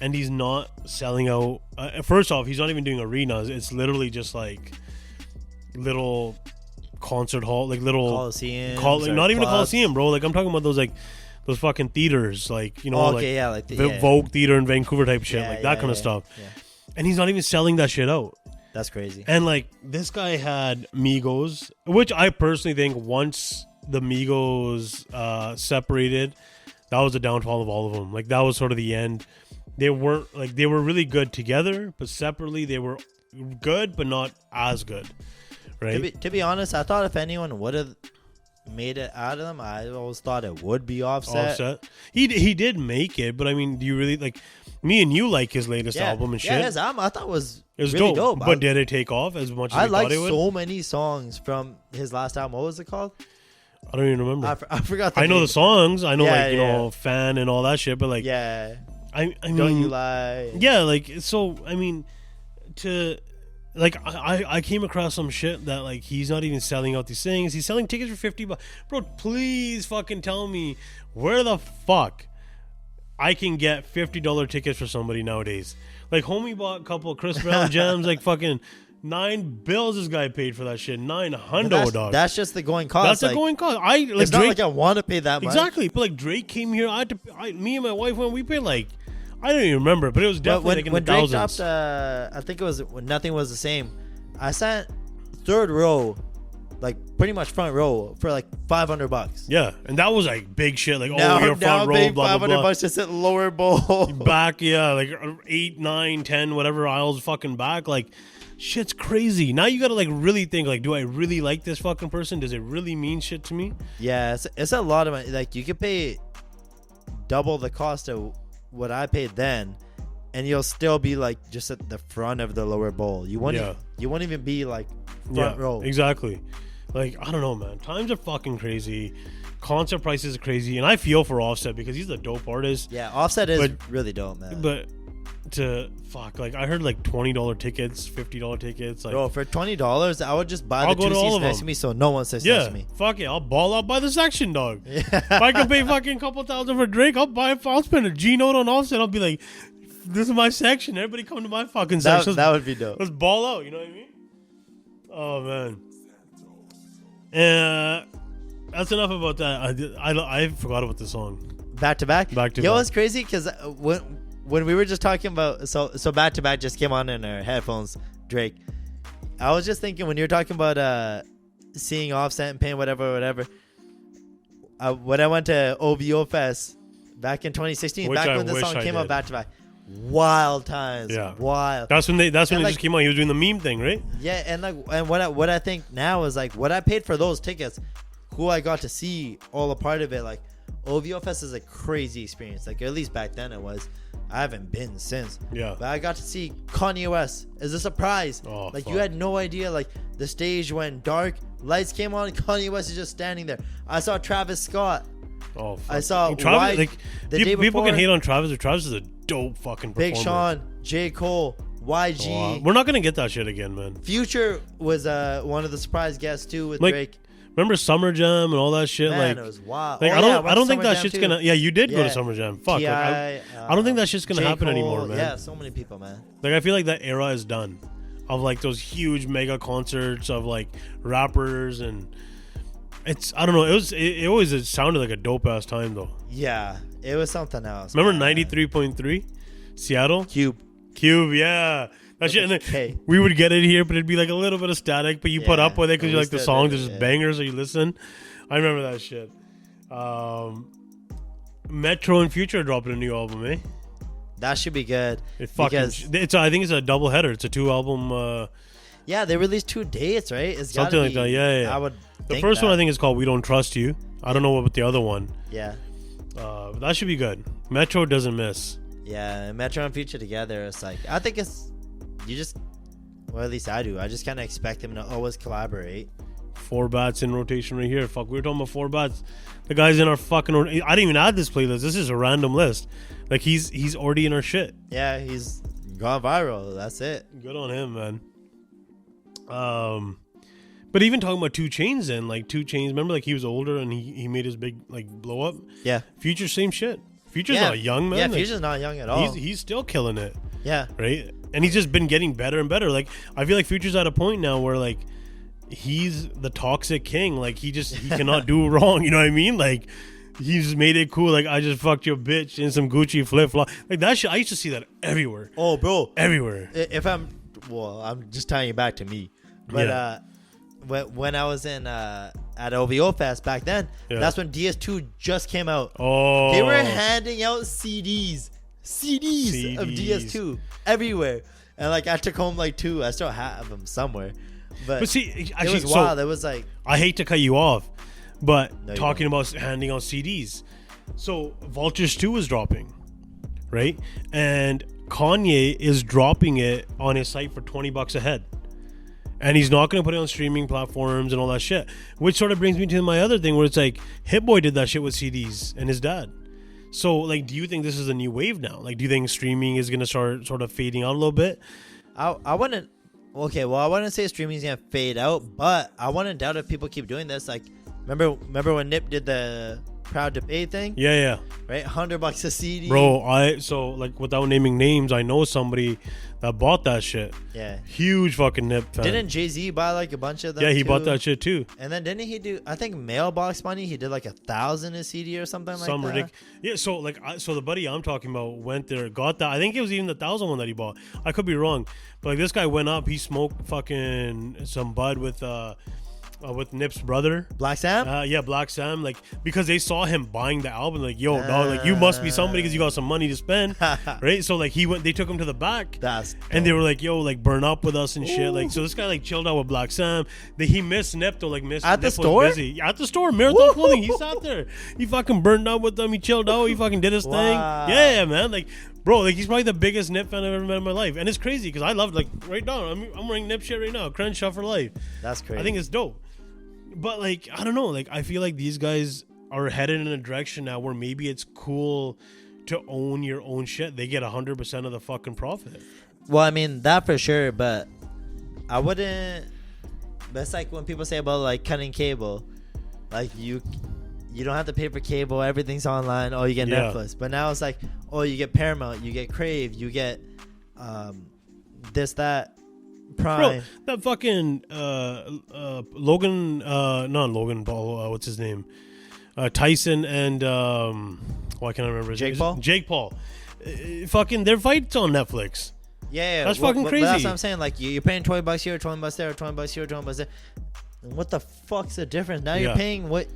and he's not selling out. First off, he's not even doing arenas. It's literally just like little concert hall, like little Coliseum, not even a Coliseum, bro. Like I'm talking about those fucking theaters, like Vogue Theater in Vancouver type shit, that kind of stuff. Yeah. And he's not even selling that shit out. That's crazy. And like this guy had Migos, which I personally think once the Migos separated, that was the downfall of all of them. Like that was sort of the end. They weren't like they were really good together, but separately they were good, but not as good. Right. To be honest, I thought if anyone would have made it out of them, I always thought it would be Offset. He did make it, but I mean, do you really like? Me and you like his latest album and shit. Yeah, his album I thought was really dope. But did it take off as much as I we like thought it would? so many songs from his last album. What was it called? I don't even remember. I forgot. I know the songs. I know Fan and all that shit. But like, yeah, I mean, Don't You Lie. Yeah, like so. I mean, I came across some shit that like he's not even selling out these things. He's selling tickets for $50. Bro, please fucking tell me where the fuck I can get $50 tickets for somebody nowadays. Like homie bought a couple of Chris Brown jams, like fucking $9 this guy paid for that shit. $900, dog. That's just the going cost. That's the going cost. It's not like I want to pay that much. Exactly. But like Drake came here. Me and my wife went. We paid like I don't even remember, but it was definitely like in the thousands. When Drake dropped, I think it was when Nothing Was the Same. I sat third row, like pretty much front row for like $500. Yeah, and that was like big shit. Like you're front row, blah blah blah. $500 to sit lower bowl. Back, yeah, like 8, 9, 10, whatever aisles fucking back. Like shit's crazy. Now you gotta like really think like, do I really like this fucking person? Does it really mean shit to me? Yeah, it's a lot of money. Like you could pay double the cost of what I paid then, and you'll still be like just at the front of the lower bowl. You won't even be like front row. Exactly. Like I don't know, man. Times are fucking crazy. Concert prices are crazy, and I feel for Offset because he's a dope artist. Yeah, Offset is really dope, man. But like I heard like $20 tickets, $50 tickets. Like, bro, for $20, I would just buy the 2 seats next to me so no one sits next to me. Fuck it, I'll ball out by the section, dog. If I can pay fucking couple thousand for Drake, I'll spend a G note on Offset. I'll be like, this is my section. Everybody come to my fucking section. That would be dope. Let's ball out. You know what I mean? Oh man. That's enough about that. I forgot about the song. Back to back. Yo, it's crazy because when we were just talking about so back to back just came on in our headphones, Drake. I was just thinking when you were talking about seeing Offset and paying whatever. When I went to OVO Fest back in 2016, when the song came out back to back, wild times. Yeah, wild. That's when they just came out. He was doing the meme thing, right? Yeah, and what I think now is like what I paid for those tickets, who I got to see all a part of it. Like OVO Fest is a crazy experience. Like at least back then it was. I haven't been since. Yeah. But I got to see Kanye West as a surprise. Oh, like fuck. You had no idea. Like the stage went dark, lights came on, Kanye West is just standing there. I saw Travis Scott. Oh, fuck. I saw Travis. People can hate on Travis, but Travis is a dope fucking performer. Big Sean, J. Cole, YG. We're not gonna get that shit again, man. Future was one of the surprise guests too with Drake. Remember Summer Jam and all that shit? Man, it was wild. Like, I don't think that shit's gonna. Yeah, you did go to Summer Jam. Fuck. I don't think that shit's gonna happen anymore, man. Yeah, so many people, man. Like I feel like that era is done, of like those huge mega concerts of like rappers and it's I don't know. It always sounded like a dope ass time though. Yeah, it was something else. Remember 93.3, Seattle. Cube, yeah. That shit, and then we would get it here, but it'd be like a little bit of static. But you put up with it because you like the songs are just bangers, so you listen. I remember that shit. Metro and Future dropping a new album, eh? That should be good. I think it's a double header. It's a 2 album. Yeah, they released 2 dates, right? It's something like that. Yeah. I would. The first one I think is called "We Don't Trust You." I don't know about the other one. Yeah. But that should be good. Metro doesn't miss. Yeah, Metro and Future together. It's like I think well, at least I do. I just kind of expect them to always collaborate. 4 bats in rotation right here. Fuck, we were talking about 4 bats. The guy's in our fucking. I didn't even add this playlist. This is a random list. Like he's already in our shit. Yeah, he's gone viral. That's it. Good on him, man. But even talking about 2 Chainz, then like 2 Chainz. Remember, like he was older and he made his big like blow up. Yeah. Future, same shit. Future's not young, man. Yeah, Future's not young at all. He's still killing it. Yeah. Right. And he's just been getting better and better. Like I feel like Future's at a point now where like he's the toxic king. Like he cannot do wrong. You know what I mean? Like he's made it cool. Like I just fucked your bitch in some Gucci flip flop. Like that shit. I used to see that everywhere. Oh, bro, everywhere. I'm just tying it back to me. But when I was in at OVO Fest back then, that's when DS2 just came out. Oh, they were handing out CDs of DS2 everywhere, and like I took home like 2. I still have them somewhere, but see, actually, it was wild. It was like, I hate to cut you off, but talking about handing out CDs, so Vultures 2 is dropping, right? And Kanye is dropping it on his site for $20 a head. And he's not going to put it on streaming platforms and all that shit. Which sort of brings me to my other thing where it's like, Hit Boy did that shit with CDs and his dad. So, like, do you think this is a new wave now? Like, do you think streaming is going to start sort of fading out a little bit? I wouldn't... Okay, well, I wouldn't say streaming is going to fade out, but I wouldn't doubt if people keep doing this. Like, remember when Nip did the Proud to Pay thing? Yeah. Right? $100 a CD. Bro, like, without naming names, I know somebody that bought that shit. Yeah. Huge fucking Nip fan. Didn't Jay-Z buy like a bunch of them? Yeah, he too? bought that shit too. And then didn't he do, I think Mailbox Money, he did like 1,000 a CD or something like that? Ridiculous. Yeah, so like, so the buddy I'm talking about went there, got that. I think it was even the 1,000 one that he bought. I could be wrong. But like, this guy went up, he smoked fucking some bud with Nip's brother, Black Sam. Yeah, Black Sam. Like, because they saw him buying the album, like, yo, dog, like, you must be somebody because you got some money to spend, right? So like, they took him to the back, and they were like, yo, like, burn up with us and shit. Like, so this guy like chilled out with Black Sam. He missed Nip though, like, at the store. Busy. At the store, Marathon Clothing. He sat there. He fucking burned up with them. He chilled out. He fucking did his thing. Yeah, man. Like, bro, like, he's probably the biggest Nip fan I've ever met in my life, and it's crazy because I love, like, right now. I'm wearing Nip shit right now. Crenshaw for life. That's crazy. I think it's dope. But like, I don't know, like, I feel like these guys are headed in a direction now where maybe it's cool to own your own shit. They get 100% of the fucking profit. Well, I mean, that for sure, but I wouldn't. That's like when people say about like cutting cable, like you don't have to pay for cable, everything's online. Oh, you get Netflix. But now it's like, oh, you get Paramount, you get Crave, you get this, that, Prime. Bro, that fucking Logan, not Logan Paul, what's his name? Tyson and why can't I remember his name? Jake Paul. Fucking their fights on Netflix. Yeah, that's fucking crazy. That's what I'm saying. Like, you're paying $20 here, $20 there, $20 here, $20 there. And what the fuck's the difference? Now you're paying what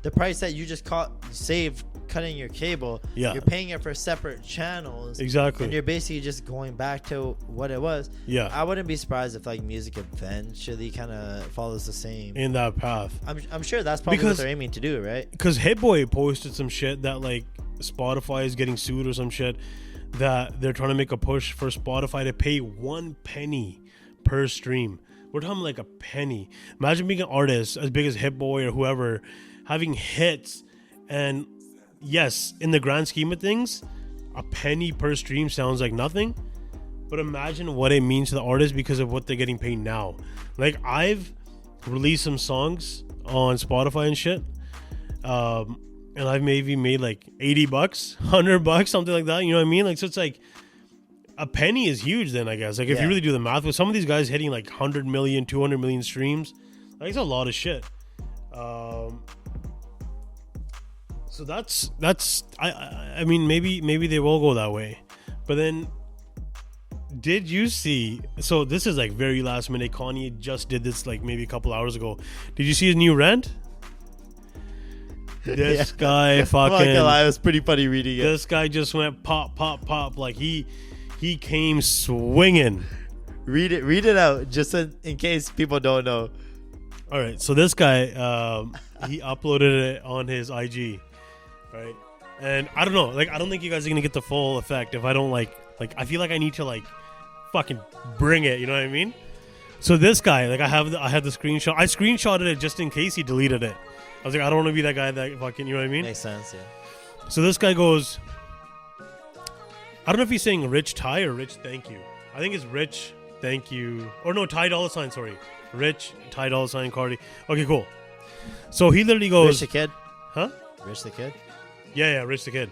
the price that you just saved cutting your cable. Yeah, you're paying it for separate channels. Exactly. And you're basically just going back to what it was. Yeah. I wouldn't be surprised if like music eventually kind of follows the same in that path. I'm sure that's probably what they're aiming to do, right? Because Hit Boy posted some shit that like Spotify is getting sued or some shit, that they're trying to make a push for Spotify to pay 1 penny per stream. We're talking like a penny. Imagine being an artist as big as Hit Boy or whoever, having hits, and yes, in the grand scheme of things, a penny per stream sounds like nothing. But imagine what it means to the artist because of what they're getting paid now. Like, I've released some songs on Spotify and shit, and I've maybe made like $80, $100, something like that. You know what I mean? Like, so it's like a penny is huge then, I guess. Like, if you really do the math, with some of these guys hitting like 100 million, 200 million streams, like, it's a lot of shit. So that's I mean, maybe they will go that way. But then, did you see, so this is like very last minute, Kanye just did this like maybe a couple hours ago. Did you see his new rant? This guy fucking, I'm not gonna lie, it was pretty funny reading it. This guy just went pop pop pop, like he came swinging. Read it out just in case people don't know. All right, so this guy he uploaded it on his IG, right? And I don't know, like, I don't think you guys are gonna get the full effect if I don't like I feel like I need to like fucking bring it, you know what I mean? So this guy, like, I have the screenshot. I screenshotted it just in case he deleted it. I was like, I don't want to be that guy that fucking, you know what I mean? Makes sense, yeah. So this guy goes, I don't know if he's saying Rich Ty or Rich Thank You. I think it's Rich Thank You, or no, Ty Dolla $ign, sorry. Rich, Ty Dolla $ign, Cardi. Okay, cool. So he literally goes, Rich the Kid? Huh? Rich the Kid? Yeah, Rich the Kid.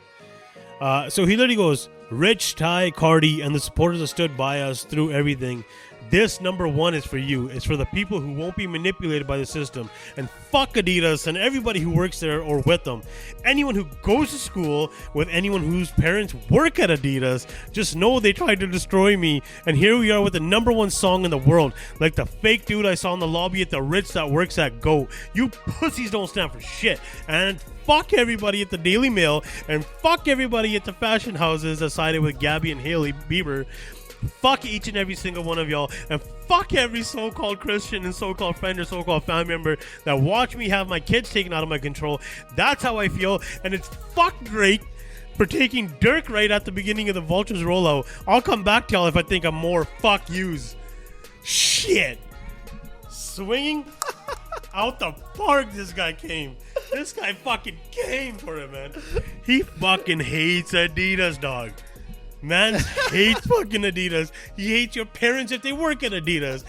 So he literally goes, Rich, Ty, Cardi, and the supporters that stood by us through everything. This number one is for you. It's for the people who won't be manipulated by the system. And fuck Adidas and everybody who works there or with them. Anyone who goes to school with anyone whose parents work at Adidas, just know they tried to destroy me. And here we are with the number one song in the world. Like the fake dude I saw in the lobby at the Ritz that works at GOAT. You pussies don't stand for shit. And fuck everybody at the Daily Mail. And fuck everybody at the fashion houses that sided with Gabby and Hailey Bieber. Fuck each and every single one of y'all, and fuck every so-called Christian and so-called friend or so-called family member that watch me have my kids taken out of my control. That's how I feel, and it's fuck Drake for taking Dirk right at the beginning of the Vultures rollout. I'll come back to y'all if I think I'm more fuck yous. Shit. Swinging out the park, this guy came. This guy fucking came for it, man. He fucking hates Adidas, dog. Man hates fucking Adidas. He hates your parents if they work at Adidas.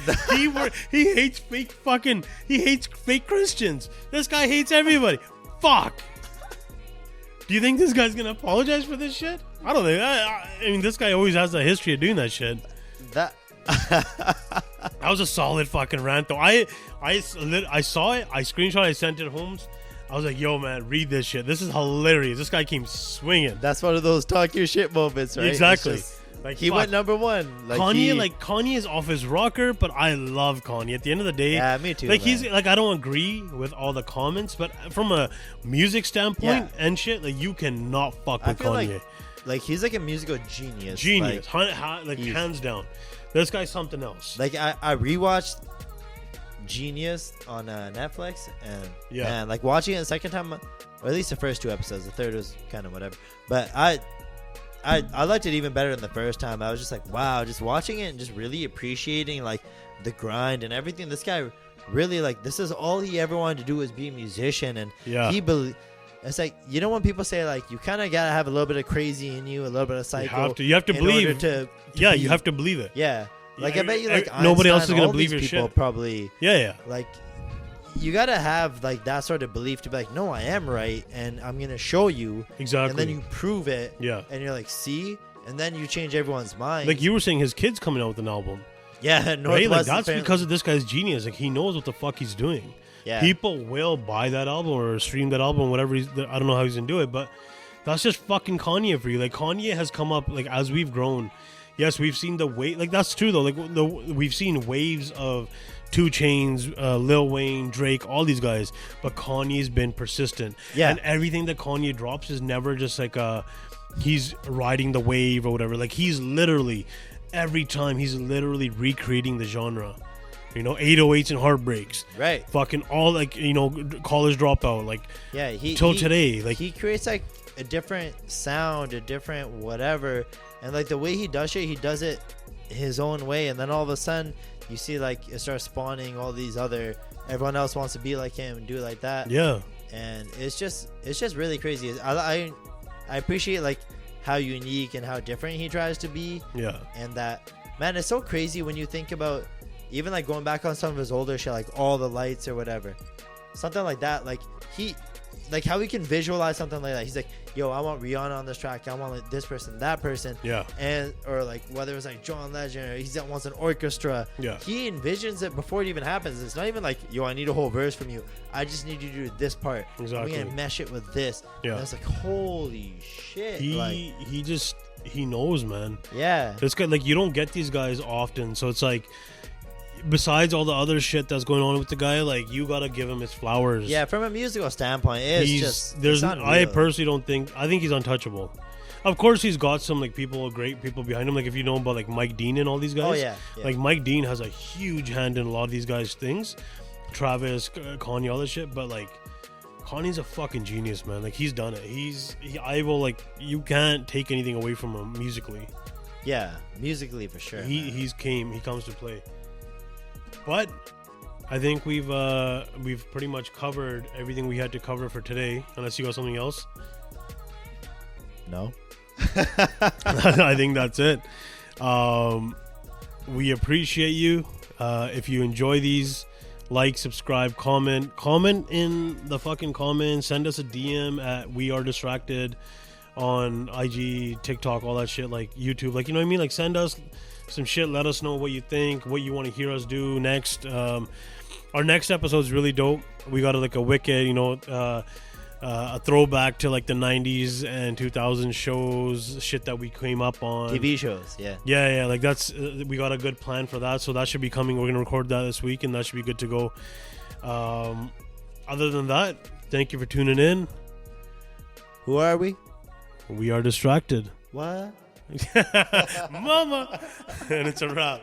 He hates fake Christians. This guy hates everybody. Fuck. Do you think this guy's gonna apologize for this shit? I don't think. I mean, this guy always has a history of doing that shit. That was a solid fucking rant, though. I saw it. I screenshot. I sent it home. I was like, yo, man, read this shit. This is hilarious. This guy came swinging. That's one of those talk your shit moments, right? Exactly. Just, like, he went number one. Kanye is off his rocker, but I love Kanye. At the end of the day, yeah, me too. Like, man. he's like, I don't agree with all the comments, but from a music standpoint and shit, like, you cannot fuck with Kanye. Like he's like a musical genius. Genius. Like hands down. This guy's something else. Like, I rewatched Genius on Netflix, and man, like watching it the second time, or at least the first two episodes, the third was kind of whatever, but I liked it even better than the first time. I was just like, wow, just watching it and just really appreciating like the grind and everything. This guy really, like, this is all he ever wanted to do was be a musician, and it's like, you know, when people say like you kind of gotta have a little bit of crazy in you, a little bit of psycho, you have to believe you have to believe it. Like, I bet you, like, nobody Einstein, else is gonna all believe these your people shit. Probably, Like, you gotta have like that sort of belief to be like, no, I am right, and I'm gonna show you exactly, and then you prove it, and you're like, see, and then you change everyone's mind. Like you were saying, his kid's coming out with an album. Right? Like, that's because of this guy's genius. Like, he knows what the fuck he's doing. People will buy that album or stream that album, whatever. I don't know how he's gonna do it, but that's just fucking Kanye for you. Like, Kanye has come up, like, as we've grown. Yes, we've seen the wave. Like, that's true though. Like, we've seen waves of 2 Chainz, Lil Wayne, Drake, all these guys, but Kanye's been persistent. And everything that Kanye drops is never just like he's riding the wave or whatever. Like, he's literally every time he's literally recreating the genre. You know, 808s and heartbreaks. Right. Fucking all, like, you know, College Dropout. Like, till today. Like, he creates like a different sound, a different whatever. And like the way he does shit, he does it his own way. And then all of a sudden, you see like it starts spawning all these other. Everyone else wants to be like him and do it like that. Yeah. And it's just really crazy. I appreciate like how unique and how different he tries to be. Yeah. And that, man, it's so crazy when you think about even like going back on some of his older shit, like All the Lights or whatever, something like that. Like like how he can visualize something like that. He's like, yo, I want Rihanna on this track. I want like this person, that person. Yeah. And, or like whether it's like John Legend or he wants an orchestra. Yeah. He envisions it before it even happens. It's not even like, yo, I need a whole verse from you. I just need you to do this part. Exactly. We're going to mesh it with this. Yeah. And it's like, holy shit. He knows, man. Yeah. This guy, like, you don't get these guys often. So it's like, besides all the other shit that's going on with the guy, like, you gotta give him his flowers. Yeah, from a musical standpoint, I personally don't think. I think he's untouchable. Of course, he's got some like great people behind him. Like, if you know about like Mike Dean and all these guys. Oh yeah. Like, Mike Dean has a huge hand in a lot of these guys' things. Travis, Kanye, all this shit. But like, Kanye's a fucking genius, man. Like, he's done it. You can't take anything away from him musically. Yeah, musically for sure. He comes to play. But I think we've pretty much covered everything we had to cover for today. Unless you got something else. No. I think that's it. We appreciate you. If you enjoy these, like, subscribe, comment in the fucking comments. Send us a DM at We Are Distracted on IG, TikTok, all that shit, like YouTube. Like, you know what I mean? Like, send us some shit. Let us know what you think, what you want to hear us do next. Our next episode is really dope. We got like a wicked, a throwback to like the 90s and 2000s shows, shit that we came up on. TV shows, yeah. Yeah, like that's, we got a good plan for that. So that should be coming. We're going to record that this week and that should be good to go. Other than that, thank you for tuning in. Who are we? We are Distracted. What? Mama. And it's a wrap.